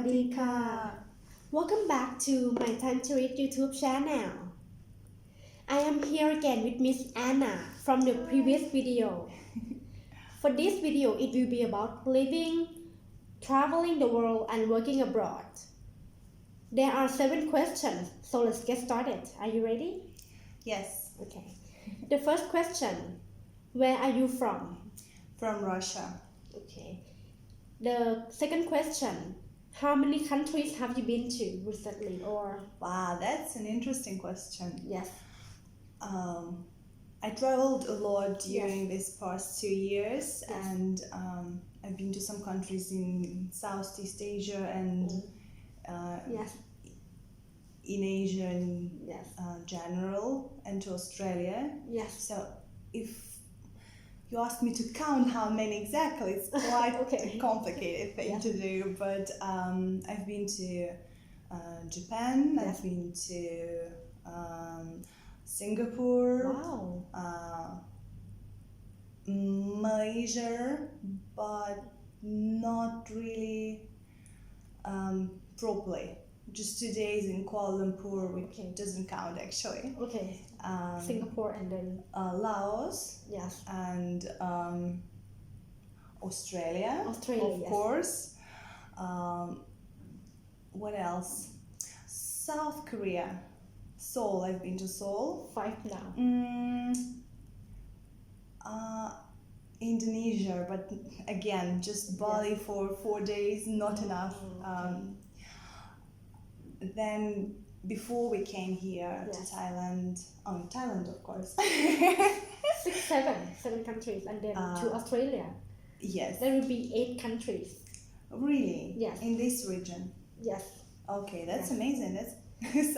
ดีค่ะ Welcome back to MaiTimetoRead YouTube channel. I am here again with Miss Anna from the previous video. For this video, it will be about living, traveling the world, and working abroad. There are 7 questions, so let's get started. Are you ready? Yes, Okay. The first question: Where are you from? from Russia. Okay. The second question: How many countries have you been to recently? Or Wow, that's an interesting question. yes, I traveled a lot during these past 2 years, and I've been to some countries in Southeast Asia and yes, in Asia in yes, general, and to Australia. yes. So if you ask me to count how many exactly, it's quite Okay. a complicated thing Yeah. to do, but I've been to Japan, Yes. I've been to Singapore, Wow. Malaysia, but not really properly. Just 2 days in Kuala Lumpur, which Okay. doesn't count actually. Okay. Singapore and then Laos yes, and Australia, Australia, of yes. course. What else? South Korea, Seoul. I've been to Seoul. 5 now. Indonesia, but again, just Bali for 4 days, not enough. Then before we came here to Yes. Thailand, Thailand of course. 7 countries, and then to Uh, Australia. Yes, There will be 8 countries. really. Yes. In this region. Yes. Okay, that's Yes. amazing. That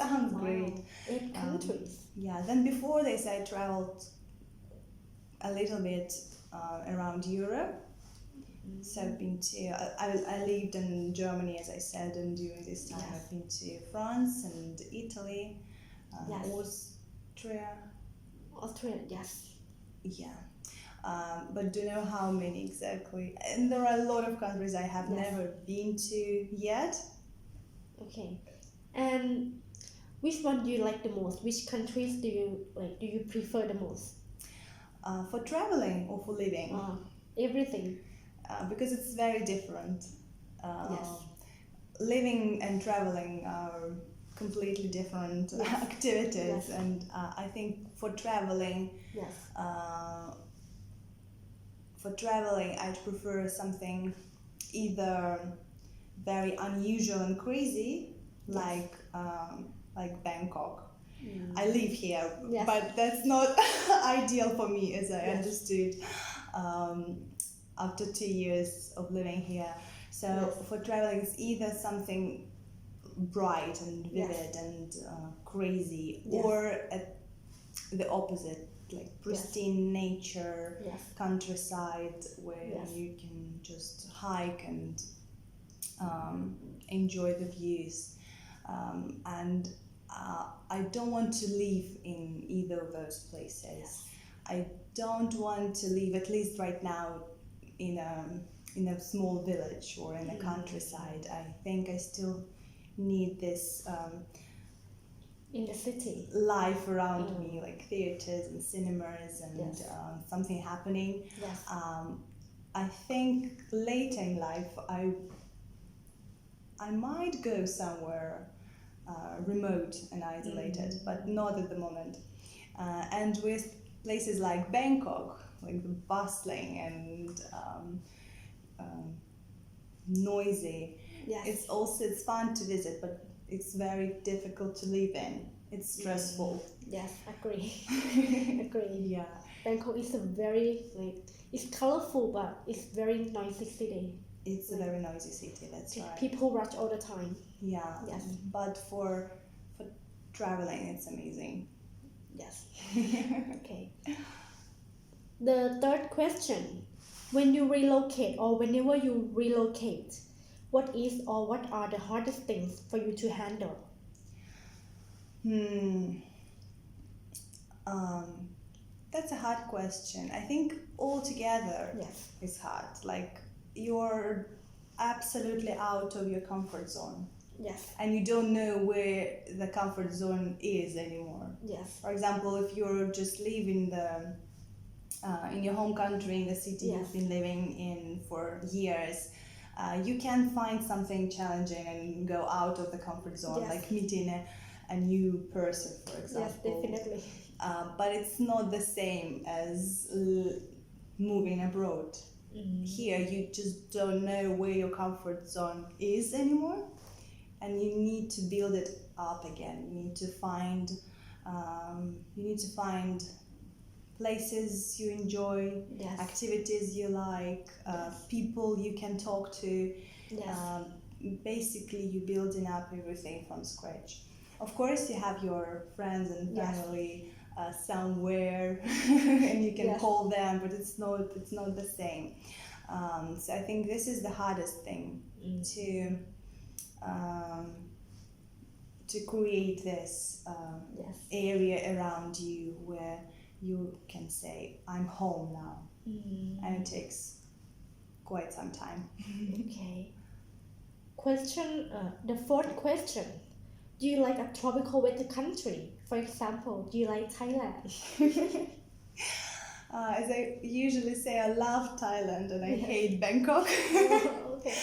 sounds Wow. great. 8 countries. Yeah. Then before this, I traveled a little bit around Europe. So I've been to. I lived in Germany, as I said, and during this time Yes. I've been to France and Italy, Yes. Austria. Australia. Yes. Yeah. But don't know how many exactly. And there are a lot of countries I have Yes. never been to yet. Okay. And which one do you like the most? Which countries do you like? Do you prefer the most? For traveling or for living, Everything. because it's very different. Yes. Living and traveling are completely different Yes. activities, Yes. and I think for traveling, Yes. I'd prefer something either very unusual and crazy, Yes. like Bangkok. Mm. I live here, Yes. but that's not ideal for me, as I Yes. understood after 2 years of living here. So Yes. for traveling, it's either something bright and Yes. vivid and crazy, Yes. or at the opposite, like pristine nature, Yes. countryside, where Yes. you can just hike and enjoy the views. And I don't want to live in either of those places. Yes. I don't want to live, at least right now, in a small village or in a countryside. I think I still need this In the city. life around me, like theaters and cinemas and Yes. Something happening. Yes. I think later in life I might go somewhere remote and isolated, but not at the moment. And with places like Bangkok, like the bustling and noisy, Yes. it's fun to visit, but it's very difficult to live in. It's stressful. Yes. Agree. Agree. Yeah. Bangkok is a very it's colorful, but it's very noisy city. It's a very noisy city, that's right. People rush all the time. Yeah. Yes. But for traveling, it's amazing. Yes. Okay. The third question: When you relocate, or whenever you relocate, what is or what are the hardest things for you to handle? That's a hard question. I think altogether Yes. it's hard. Like you're absolutely out of your comfort zone. Yes. And you don't know where the comfort zone is anymore. Yes. For example, if you're just living in your home country, in the city Yes. you've been living in for years, you can find something challenging and go out of the comfort zone, Yes. like meeting a new person, for example. Yes, definitely. But it's not the same as moving abroad. Here, you just don't know where your comfort zone is anymore, and you need to build it up again. You need to find places you enjoy, Yes. activities you like, people you can talk to. Yes. Basically, you're building up everything from scratch. Of course, you have your friends and Yes. family somewhere, and you can Yes. call them, but it's not the same. So I think this is the hardest thing to create this Yes. area around you where you can say, I'm home now. And it takes quite some time. Okay. The fourth question. Do you like a tropical weather country? For example, do you like Thailand? As I usually say, I love Thailand and I hate Bangkok. Okay.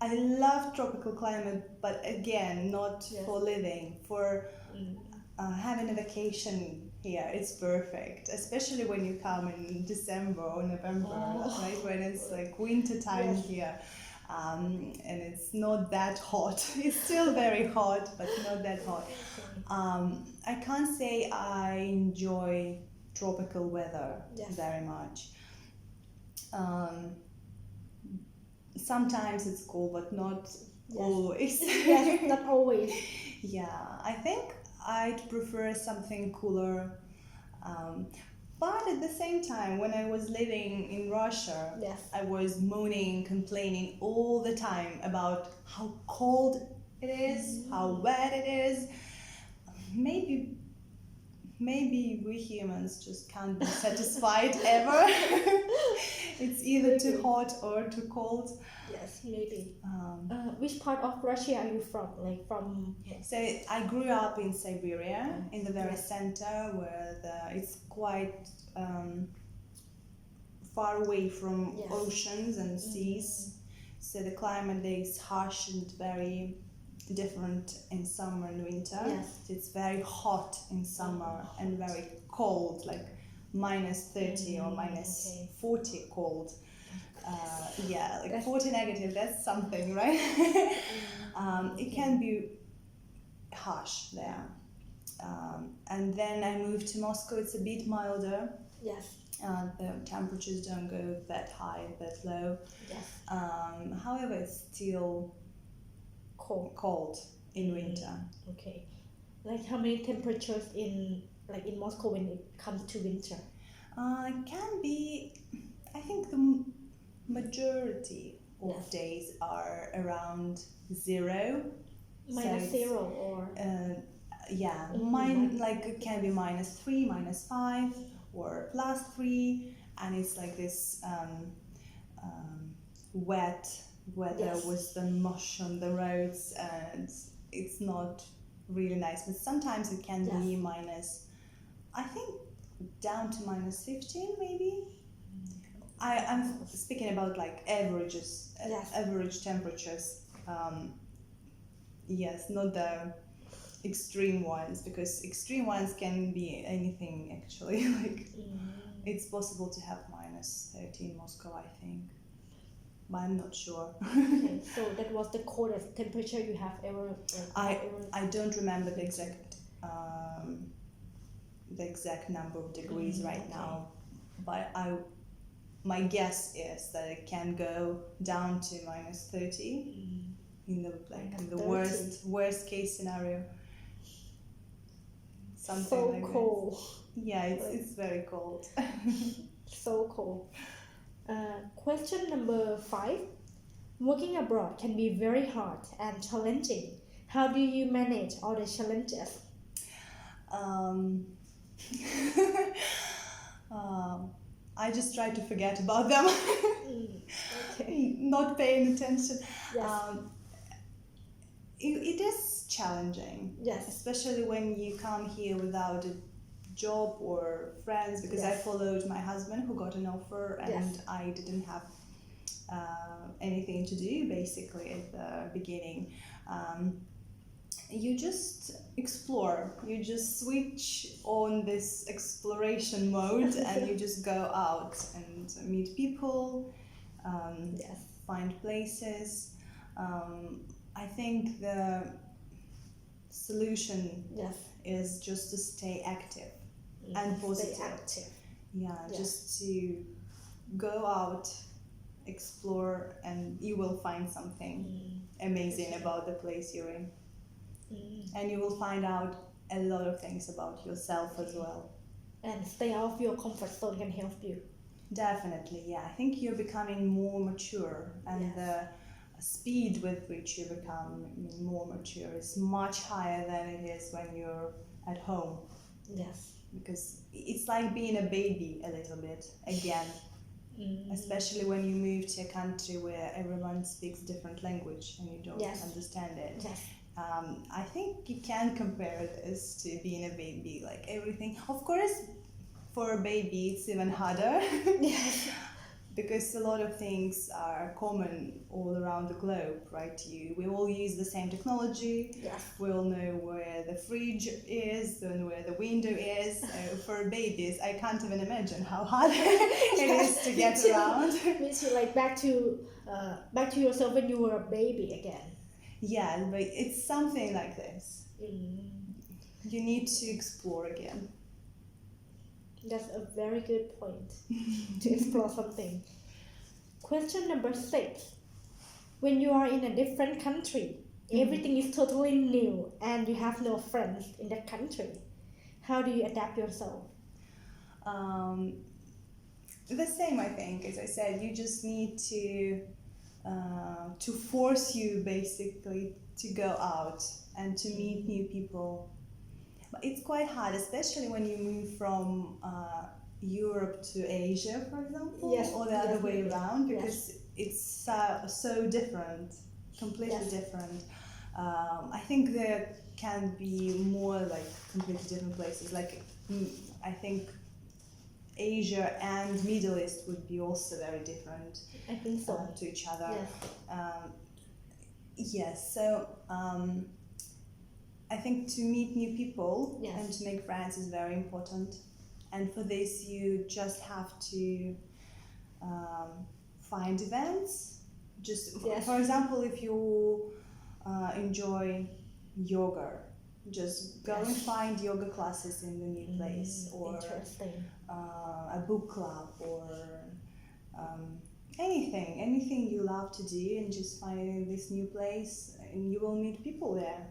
I love tropical climate, but again, not for living. For having a vacation here, it's perfect. Especially when you come in December or November, right? When it's like winter time here. And it's not that hot. It's still very hot, but not that hot. I can't say I enjoy tropical weather very much. Sometimes it's cool, but not always. Yes, not always. Yeah, I think I'd prefer something cooler. But at the same time, when I was living in Russia, I was moaning, complaining all the time about how cold it is, how wet it is. Maybe we humans just can't be satisfied ever. It's either too hot or too cold. Yes, maybe. Which part of Russia are you from? So I grew up in Siberia, in the very center, where it's quite far away from oceans and seas. So the climate is harsh and very different in summer and winter. So it's very hot in summer and very cold, like minus 30 or minus 40 cold. Like 40 negative, that's something, right? It can be harsh there. And then I moved to Moscow. It's a bit milder. Yes. The temperatures don't go that high, that low. Yes. However, it's still cold in winter. Okay. Like how many temperatures in Moscow when it comes to winter? It can be, I think the majority of days are around 0. Minus 0 or? Like it can be -3, -5 or +3, and it's like this wet weather with the mush on the roads, and it's not really nice. But sometimes it can be I think down to -15 maybe. I'm speaking about like averages, average temperatures. Not the extreme ones, because extreme ones can be anything actually. It's possible to have -30 in Moscow, I think, but I'm not sure. Okay, so that was the coldest temperature you have ever. I don't remember the exact number of degrees right now, but my guess is that it can go down to -30 in the worst case scenario. Something so like cold. That. Yeah, it's very cold. So cold. Question number 5. Working abroad can be very hard and challenging. How do you manage all the challenges? I just try to forget about them. Okay. Not paying attention. Yes. It is challenging. Yes. Especially when you come here without a job or friends, because I Yes. followed my husband who got an offer and Yes. I didn't have anything to do basically at the beginning. You just explore, you just switch on this exploration mode and you just go out and meet people, Yes. find places. I think the solution Yes. is just to stay active and positive. Stay active. Yeah, Yes. just to go out, explore, and you will find something amazing about the place you're in. And you will find out a lot of things about yourself as well. And stay out of your comfort zone can help you. Definitely, yeah. I think you're becoming more mature, and Yes. the speed with which you become more mature is much higher than it is when you're at home. Yes. Because it's like being a baby a little bit again, especially when you move to a country where everyone speaks different language and you don't Yes. understand it. Yes. I think you can compare this to being a baby, like everything. Of course, for a baby, it's even harder. Yes. Because a lot of things are common all around the globe, right? We all use the same technology. Yes. We all know where the fridge is and where the window is. For babies, I can't even imagine how hard it is to get around. Means you like back to yourself when you were a baby again. Yeah, but it's something like this. You need to explore again. That's a very good point to explore something. Question number 6. When you are in a different country, everything is totally new and you have no friends in that country. How do you adapt yourself? The same, I think. As I said, you just need to force you basically to go out and to meet new people. But it's quite hard, especially when you move from Europe to Asia, for example, Yes, or the other way definitely. around, because it's so different, completely Yes. different. I think there can be more like completely different places. Like I think Asia and Middle East would be also very different I think so. to each other. Yes. Yes, so I think to meet new people Yes. and to make friends is very important. And for this, you just have to find events. Just Yes. for example, if you enjoy yoga, just go and find yoga classes in the new place, or Interesting. a book club, or anything you love to do, and just find this new place, and you will meet people there.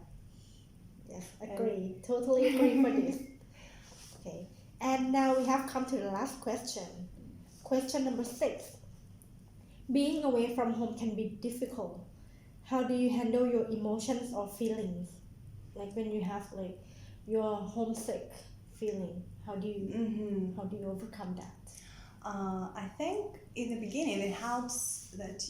Yes, agree. Totally agree for this. Okay. And now we have come to the last question. Question number 6. Being away from home can be difficult. How do you handle your emotions or feelings? Like when you have like your homesick feeling, how do you overcome that? I think in the beginning it helps that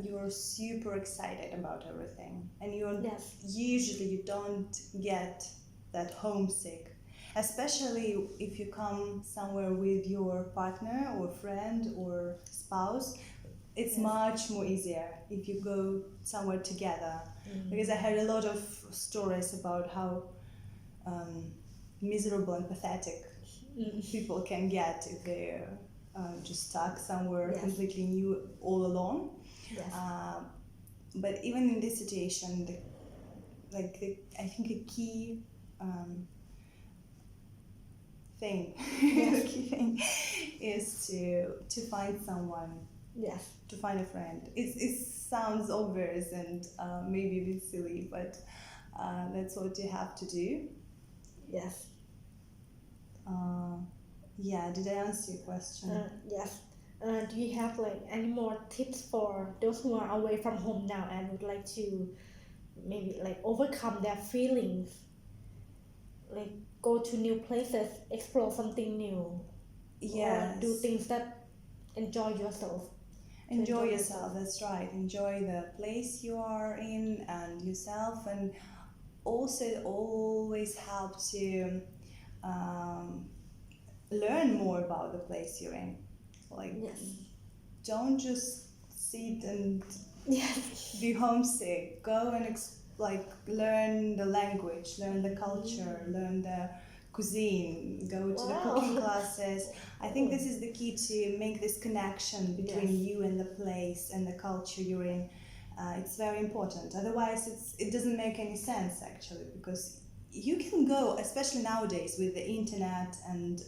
you're super excited about everything, and Yes. usually you don't get that homesick, especially if you come somewhere with your partner or friend or spouse. It's Yes. much more easier if you go somewhere together, because I heard a lot of stories about how miserable and pathetic people can get if they're just stuck somewhere Yes. completely new all alone. Yes. But even in this situation, I think a key thing, Yes. the key thing is to find someone, Yes. to find a friend. It sounds obvious and maybe a bit silly, but that's what you have to do. Yes. Yeah, did I answer your question? Yes. Do you have like any more tips for those who are away from home now and would like to maybe like overcome their feelings, like go to new places, explore something new? Yes. or do things that enjoy yourself. Enjoy yourself, that's right. Enjoy the place you are in and yourself, and also always help to learn more about the place you're in. Like, Yes. don't just sit and Yes. be homesick. Go and learn the language, learn the culture, learn the cuisine, go to the cooking classes. I think this is the key to make this connection between you and the place and the culture you're in. It's very important. Otherwise, it doesn't make any sense actually, because you can go, especially nowadays with the internet and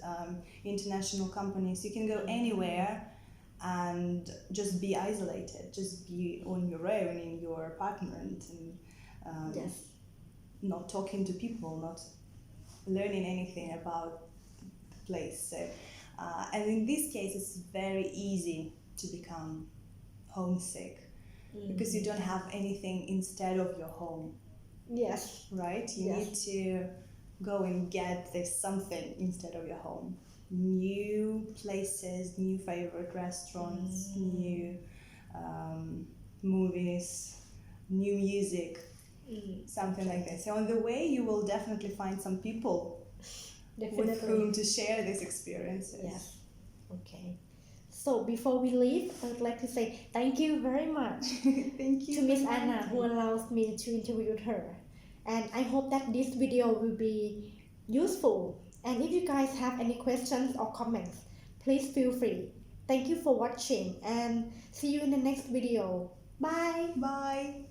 international companies, you can go anywhere and just be isolated, just be on your own in your apartment and not talking to people, not learning anything about the place. So, and in this case, it's very easy to become homesick because you don't have anything instead of your home. Yes. Right? You need to go and get this something instead of your home. New places, new favorite restaurants, new movies, new music, something like that. So on the way, you will definitely find some people with whom to share these experiences. Yes. Okay. So before we leave, I would like to say thank you very much Thank you to Miss Anna, who allows me to interview her. And I hope that this video will be useful. And if you guys have any questions or comments, please feel free. Thank you for watching and see you in the next video. Bye. Bye.